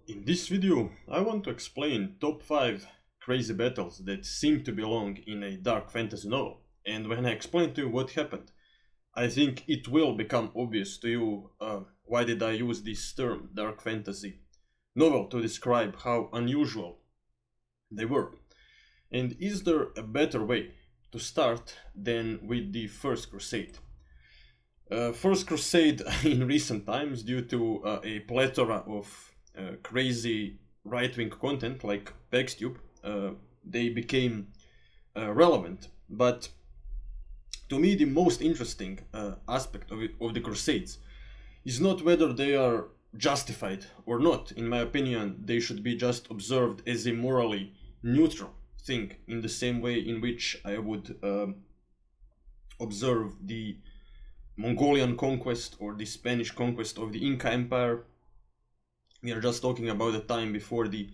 In this video, I want to explain top 5 crazy battles that seem to belong in a dark fantasy novel. And when I explain to you what happened, I think it will become obvious to you why did I use this term dark fantasy novel to describe how unusual they were. And is there a better way to start than with the First Crusade? First Crusade in recent times, due to a plethora of crazy right-wing content like PaxTube, they became relevant. But to me, the most interesting aspect of the Crusades is not whether they are justified or not. In my opinion, they should be just observed as a morally neutral thing, in the same way in which I would observe the Mongolian conquest or the Spanish conquest of the Inca Empire. We are just talking about the time before the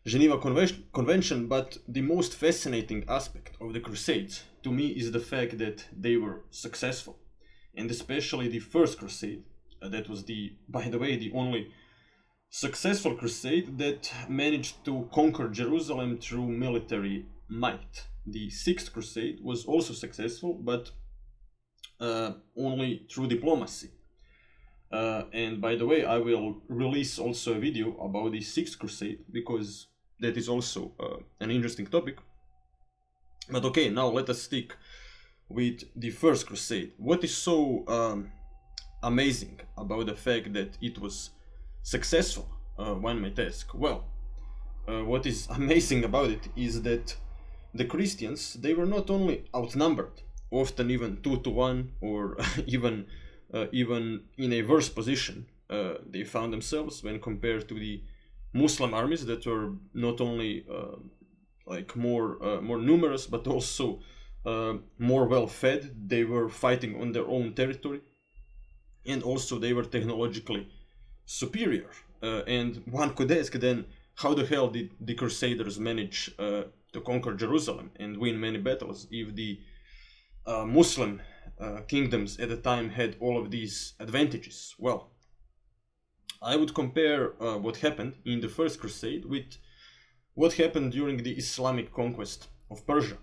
Geneva Convention, but the most fascinating aspect of the Crusades to me is the fact that they were successful. And especially the First Crusade, that was by the way, the only successful crusade that managed to conquer Jerusalem through military might. The Sixth Crusade was also successful, but only through diplomacy. And by the way, I will release also a video about the Sixth Crusade, because that is also an interesting topic. But okay, now let us stick with the First Crusade. What is so amazing about the fact that it was successful, one might ask? Well, what is amazing about it is that the Christians, they were not only outnumbered, often even 2 to 1, or even in a worse position they found themselves when compared to the Muslim armies that were not only more numerous, but also more well fed. They were fighting on their own territory, and also they were technologically superior. And one could ask then, how the hell did the Crusaders manage to conquer Jerusalem and win many battles if the Muslim kingdoms at the time had all of these advantages? Well, I would compare what happened in the First Crusade with what happened during the Islamic conquest of Persia.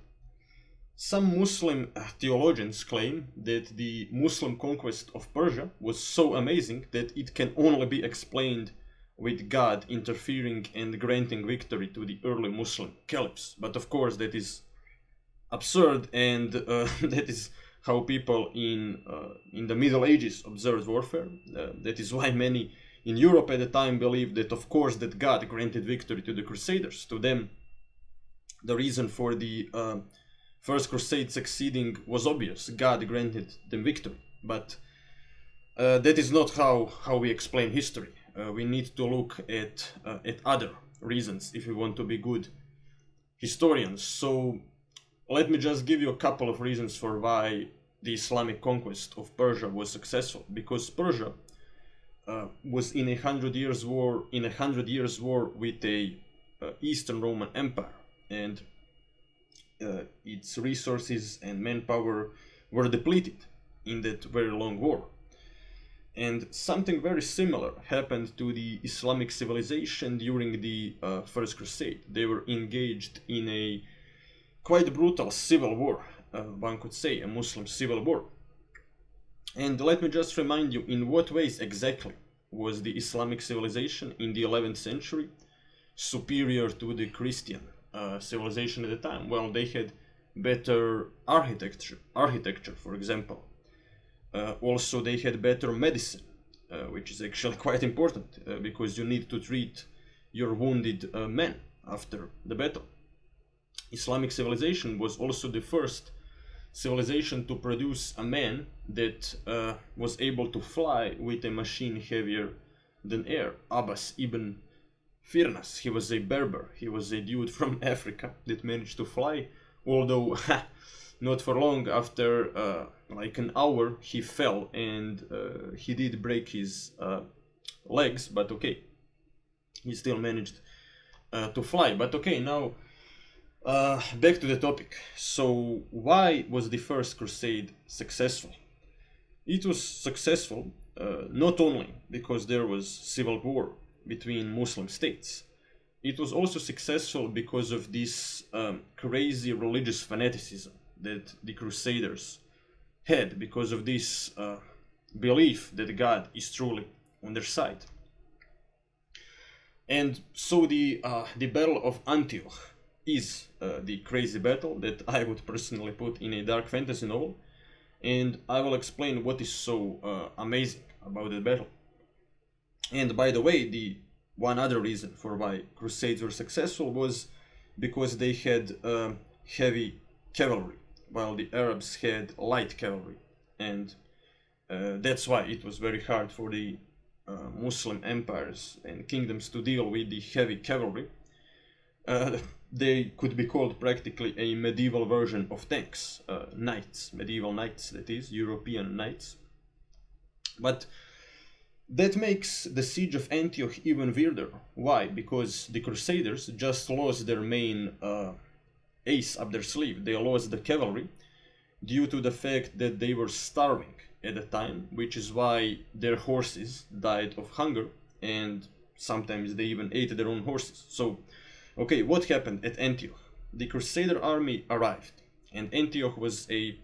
Some Muslim theologians claim that the Muslim conquest of Persia was so amazing that it can only be explained with God interfering and granting victory to the early Muslim caliphs. But of course that is absurd, and that is how people in the Middle Ages observed warfare. That is why many in Europe at the time believed that, of course, that God granted victory to the Crusaders. To them, the reason for the First Crusade succeeding was obvious. God granted them victory. But that is not how we explain history. We need to look at other reasons if we want to be good historians. So let me just give you a couple of reasons for why the Islamic conquest of Persia was successful. Because Persia was in 100 years war with a Eastern Roman Empire, and its resources and manpower were depleted in that very long war. And something very similar happened to the Islamic civilization during the First Crusade. They were engaged in a quite brutal civil war, one could say, a Muslim civil war. And let me just remind you, in what ways exactly was the Islamic civilization in the 11th century superior to the Christian civilization at the time? Well, they had better architecture, for example. Also, they had better medicine, which is actually quite important, because you need to treat your wounded men after the battle. Islamic civilization was also the first civilization to produce a man that was able to fly with a machine heavier than air. Abbas ibn Firnas, he was a Berber, he was a dude from Africa that managed to fly, although not for long. After like an hour he fell, and he did break his legs, but okay, he still managed to fly. But okay, now back to the topic. So why was the First Crusade successful? It was successful not only because there was civil war between Muslim states. It was also successful because of this crazy religious fanaticism that the Crusaders had, because of this belief that God is truly on their side. And so the Battle of Antioch is the crazy battle that I would personally put in a dark fantasy novel, and I will explain what is so amazing about the battle. And by the way, the one other reason for why Crusades were successful was because they had heavy cavalry, while the Arabs had light cavalry, and that's why it was very hard for the Muslim empires and kingdoms to deal with the heavy cavalry. They could be called practically a medieval version of tanks, knights, medieval knights, that is, European knights. But that makes the siege of Antioch even weirder. Why? Because the Crusaders just lost their main ace up their sleeve. They lost the cavalry due to the fact that they were starving at the time, which is why their horses died of hunger, and sometimes they even ate their own horses. So, okay, what happened at Antioch? The Crusader army arrived, and Antioch was a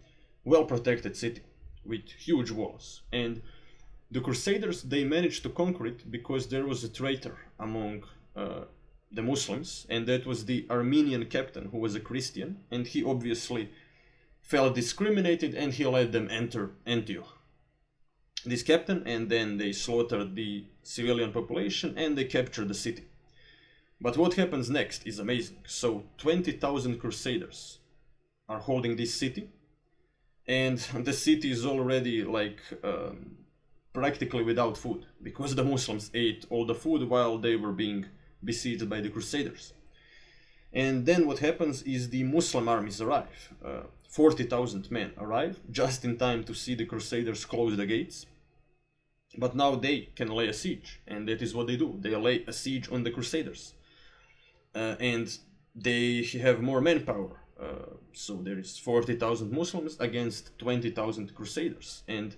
well-protected city with huge walls, and the Crusaders, they managed to conquer it because there was a traitor among the Muslims, and that was the Armenian captain, who was a Christian, and he obviously felt discriminated, and he let them enter Antioch. This captain, and then they slaughtered the civilian population and they captured the city. But what happens next is amazing. So 20,000 Crusaders are holding this city, and the city is already like practically without food, because the Muslims ate all the food while they were being besieged by the Crusaders. And then what happens is the Muslim armies arrive. 40,000 men arrive just in time to see the Crusaders close the gates. But now they can lay a siege, and that is what they do. They lay a siege on the Crusaders. And they have more manpower. So there is 40,000 Muslims against 20,000 Crusaders. And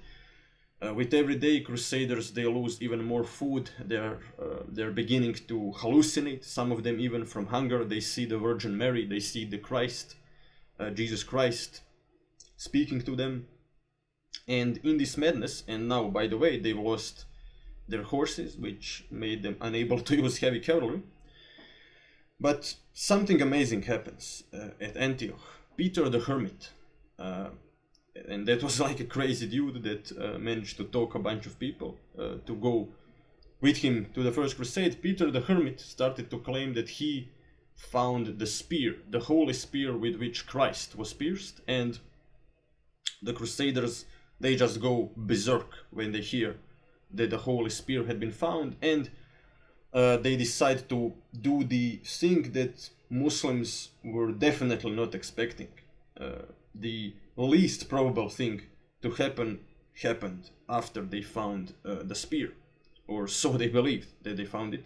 with every day, Crusaders, they lose even more food. They're beginning to hallucinate. Some of them even from hunger. They see the Virgin Mary. They see the Christ, Jesus Christ, speaking to them. And in this madness, and now, by the way, they've lost their horses, which made them unable to use heavy cavalry. But something amazing happens at Antioch. Peter the Hermit, and that was like a crazy dude that managed to talk a bunch of people to go with him to the First Crusade. Peter the Hermit started to claim that he found the spear, the holy spear with which Christ was pierced, and the Crusaders, they just go berserk when they hear that the holy spear had been found, and they decide to do the thing that Muslims were definitely not expecting. The least probable thing to happen happened after they found the spear, or so they believed that they found it.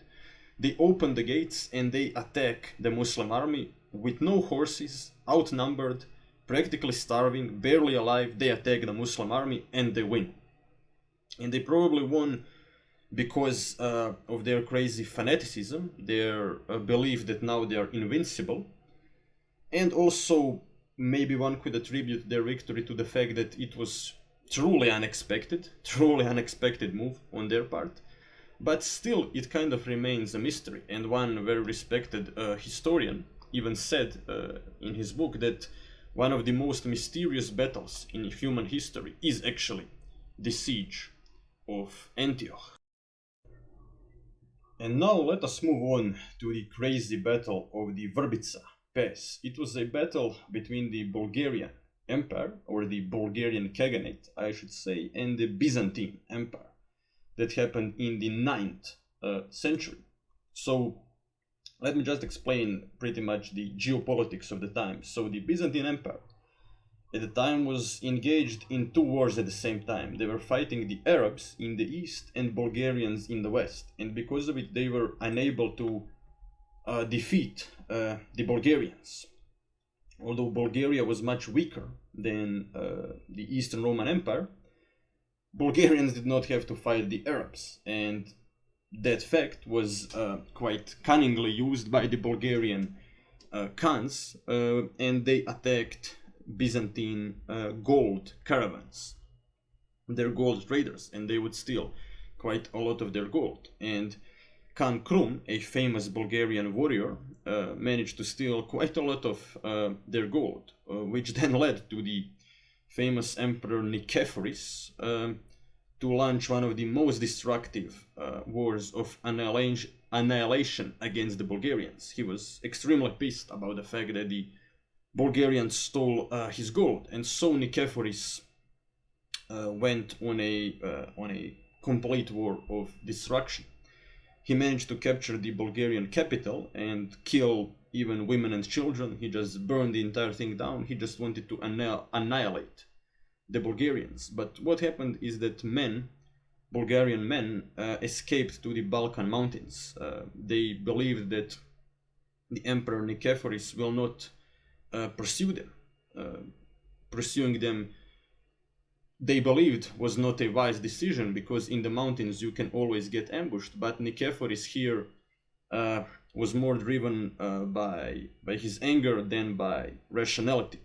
They open the gates and they attack the Muslim army with no horses, outnumbered, practically starving, barely alive. They attack the Muslim army and they win. And they probably won because of their crazy fanaticism, their belief that now they are invincible, and also maybe one could attribute their victory to the fact that it was truly unexpected move on their part. But still, it kind of remains a mystery, and one very respected historian even said in his book that one of the most mysterious battles in human history is actually the siege of Antioch. And now let us move on to the crazy battle of the Vrbica Pass. It was a battle between the Bulgarian Empire, or the Bulgarian Khaganate, I should say, and the Byzantine Empire that happened in the 9th century. So let me just explain pretty much the geopolitics of the time. So the Byzantine Empire at the time was engaged in two wars at the same time. They were fighting the Arabs in the east and Bulgarians in the west, and because of it they were unable to defeat the Bulgarians. Although Bulgaria was much weaker than the Eastern Roman Empire, Bulgarians did not have to fight the Arabs, and that fact was quite cunningly used by the Bulgarian Khans, and they attacked Byzantine gold caravans, their gold traders, and they would steal quite a lot of their gold. And Khan Krum, a famous Bulgarian warrior, managed to steal quite a lot of their gold, which then led to the famous Emperor Nicephorus to launch one of the most destructive wars of annihilation against the Bulgarians. He was extremely pissed about the fact that the Bulgarians stole his gold, and so Nicephorus went on a complete war of destruction. He managed to capture the Bulgarian capital and kill even women and children. He just burned the entire thing down. He just wanted to annihilate the Bulgarians. But what happened is that Bulgarian men, escaped to the Balkan mountains. They believed that the Emperor Nicephorus will not pursue them. Pursuing them, they believed, was not a wise decision, because in the mountains you can always get ambushed. But Nicephorus here was more driven by his anger than by rationality.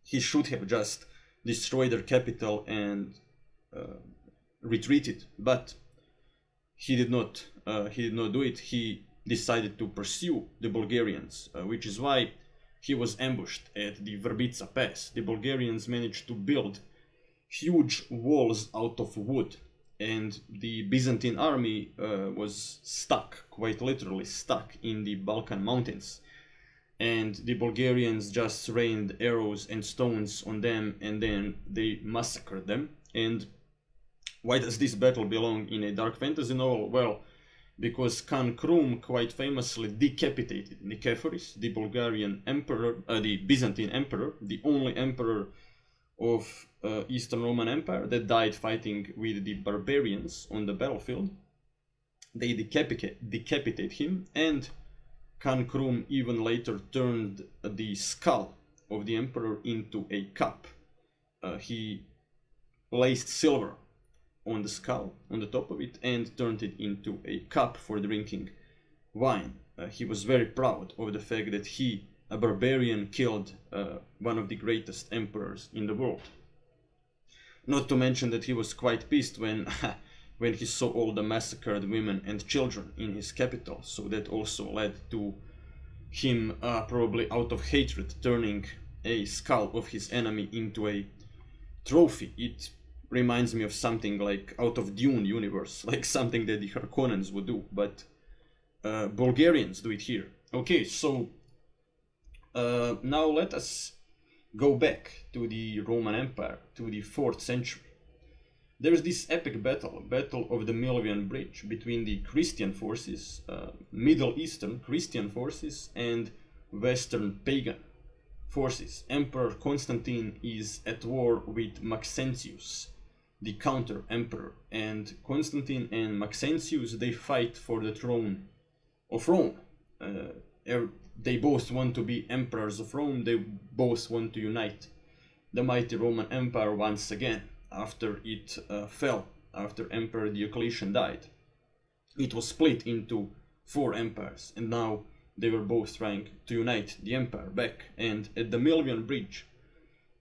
He should have just destroyed their capital and retreated, but he did not do it. He decided to pursue the Bulgarians, which is why he was ambushed at the Verbica Pass. The Bulgarians managed to build huge walls out of wood, and the Byzantine army was stuck, quite literally stuck, in the Balkan mountains. And the Bulgarians just rained arrows and stones on them, and then they massacred them. And why does this battle belong in a dark fantasy novel? Well, because Khan Krum quite famously decapitated Nicephorus, the Bulgarian emperor, the Byzantine emperor, the only emperor of Eastern Roman Empire that died fighting with the barbarians on the battlefield. They decapitate him, and Khan Krum even later turned the skull of the emperor into a cup. He placed silver on the skull, on the top of it, and turned it into a cup for drinking wine. He was very proud of the fact that he, a barbarian, killed one of the greatest emperors in the world. Not to mention that he was quite pissed when when he saw all the massacred women and children in his capital. So that also led to him, probably out of hatred, turning a skull of his enemy into a trophy. It reminds me of something like out of Dune universe, like something that the Harkonnens would do, but Bulgarians do it here. Okay, so now let us go back to the Roman Empire, to the 4th century. There is this epic battle of the Milvian Bridge, between the Christian forces, Middle Eastern Christian forces, and Western pagan forces. Emperor Constantine is at war with Maxentius, the counter-emperor, and Constantine and Maxentius, they fight for the throne of Rome. They both want to be emperors of Rome. They both want to unite the mighty Roman Empire once again, after it fell, after Emperor Diocletian died. It was split into 4 empires, and now they were both trying to unite the empire back. And at the Milvian Bridge,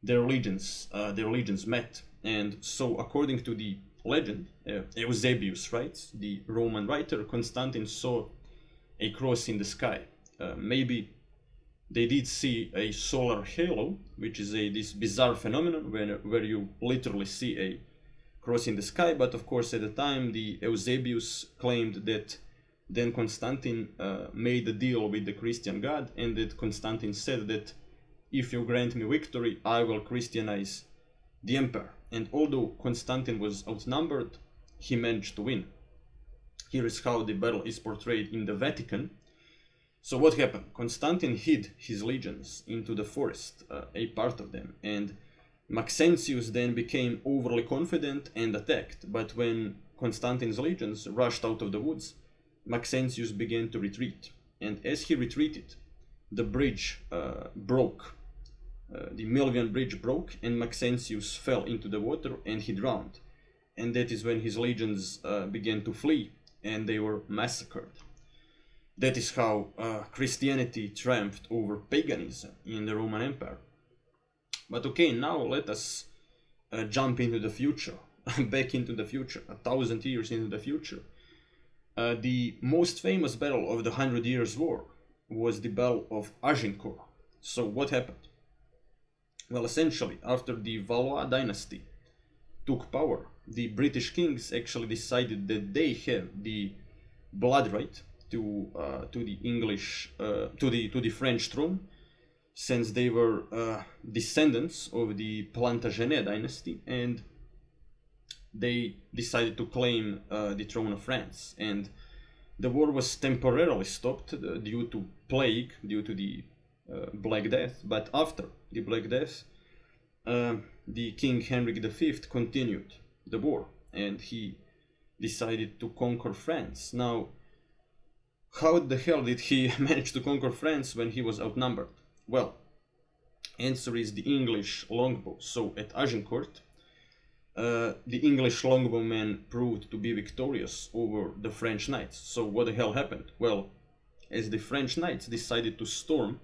their legions met. And so, according to the legend, Eusebius writes, the Roman writer, Constantine saw a cross in the sky. Maybe they did see a solar halo, which is this bizarre phenomenon where you literally see a cross in the sky. But of course, at the time, the Eusebius claimed that then Constantine made a deal with the Christian God, and that Constantine said that if you grant me victory, I will Christianize the empire. And although Constantine was outnumbered, he managed to win. Here is how the battle is portrayed in the Vatican. So what happened? Constantine hid his legions into the forest, a part of them, and Maxentius then became overly confident and attacked. But when Constantine's legions rushed out of the woods, Maxentius began to retreat. And as he retreated, the bridge broke. The Milvian Bridge broke, and Maxentius fell into the water and he drowned. And that is when his legions began to flee and they were massacred. That is how Christianity triumphed over paganism in the Roman Empire. But okay, now let us jump into the future, back into the future, 1,000 years into the future. The most famous battle of the 100 Years' War was the Battle of Agincourt. So what happened? Well, essentially, after the Valois dynasty took power, the British kings actually decided that they have the blood right to the English to the French throne, since they were descendants of the Plantagenet dynasty, and they decided to claim the throne of France. And the war was temporarily stopped due to plague, due to the Black Death. But after the Black Death, the King Henry V continued the war, and he decided to conquer France. Now, how the hell did he manage to conquer France when he was outnumbered? Well, answer is the English longbow. So at Agincourt, the English longbowmen proved to be victorious over the French knights. So what the hell happened? Well, as the French knights decided to storm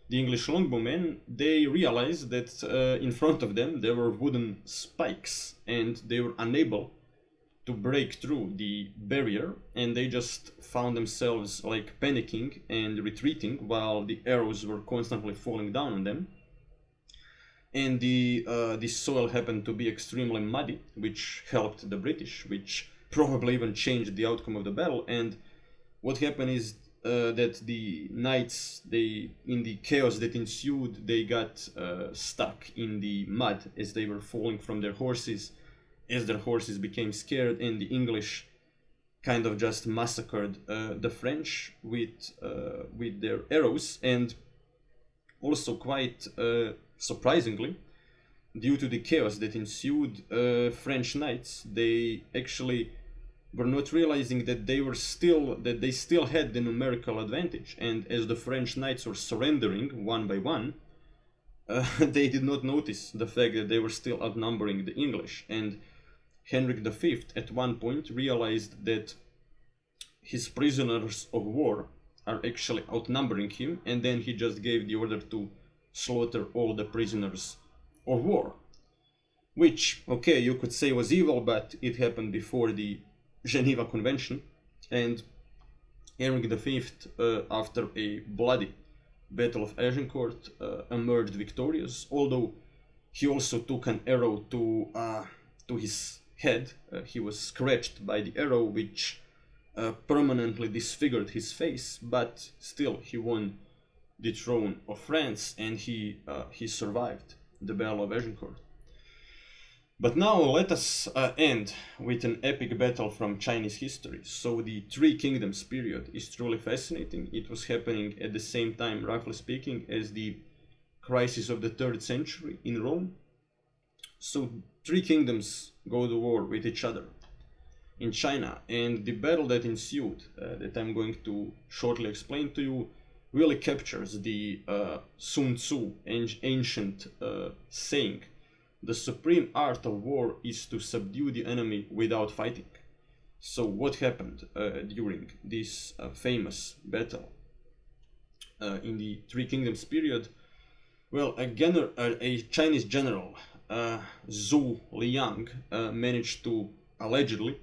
the English longbowmen, they realized that in front of them there were wooden spikes, and they were unable to break through the barrier, and they just found themselves like panicking and retreating while the arrows were constantly falling down on them. And the soil happened to be extremely muddy, which helped the British, which probably even changed the outcome of the battle. And what happened is that the knights, in the chaos that ensued, they got stuck in the mud as they were falling from their horses, as their horses became scared, and the English kind of just massacred the French with their arrows. And also, quite surprisingly, due to the chaos that ensued, French knights, they actually were not realizing that they still had the numerical advantage. And as the French knights were surrendering one by one, they did not notice the fact that they were still outnumbering the English. And Henry V at one point realized that his prisoners of war are actually outnumbering him, and then he just gave the order to slaughter all the prisoners of war. Which, okay, you could say was evil, but it happened before the Geneva Convention, and Henry V, after a bloody Battle of Agincourt, emerged victorious, although he also took an arrow to his head. He was scratched by the arrow, which permanently disfigured his face, but still he won the throne of France, and he survived the Battle of Agincourt. But now let us end with an epic battle from Chinese history. So the Three Kingdoms period is truly fascinating. It was happening at the same time, roughly speaking, as the crisis of the 3rd century in Rome. So three kingdoms go to war with each other in China, and the battle that ensued, that I'm going to shortly explain to you, really captures the Sun Tzu ancient saying, "The supreme art of war is to subdue the enemy without fighting." So what happened during this famous battle in the Three Kingdoms period? Well, a Chinese general, Zhu Liang, managed to allegedly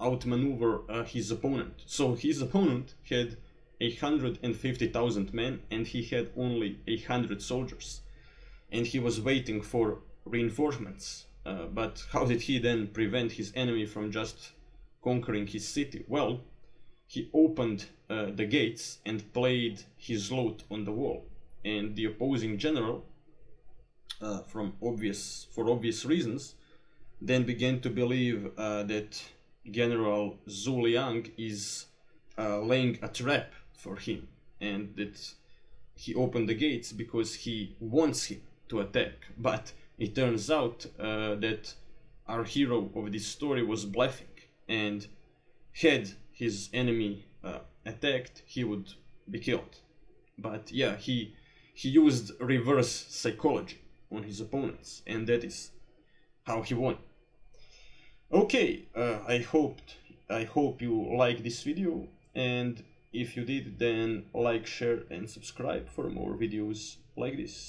outmaneuver his opponent. So his opponent had 150,000 men, and he had only 100 soldiers, and he was waiting for reinforcements. But how did he then prevent his enemy from just conquering his city? Well, he opened the gates and played his lute on the wall, and the opposing general, for obvious reasons, then began to believe that General Zhu Liang is laying a trap for him, and that he opened the gates because he wants him to attack. But it turns out that our hero of this story was bluffing, and had his enemy attacked, he would be killed. But yeah, he used reverse psychology on his opponents, and that is how he won. Okay, I hoped I hope you like this video, and if you did, then like, share and subscribe for more videos like this.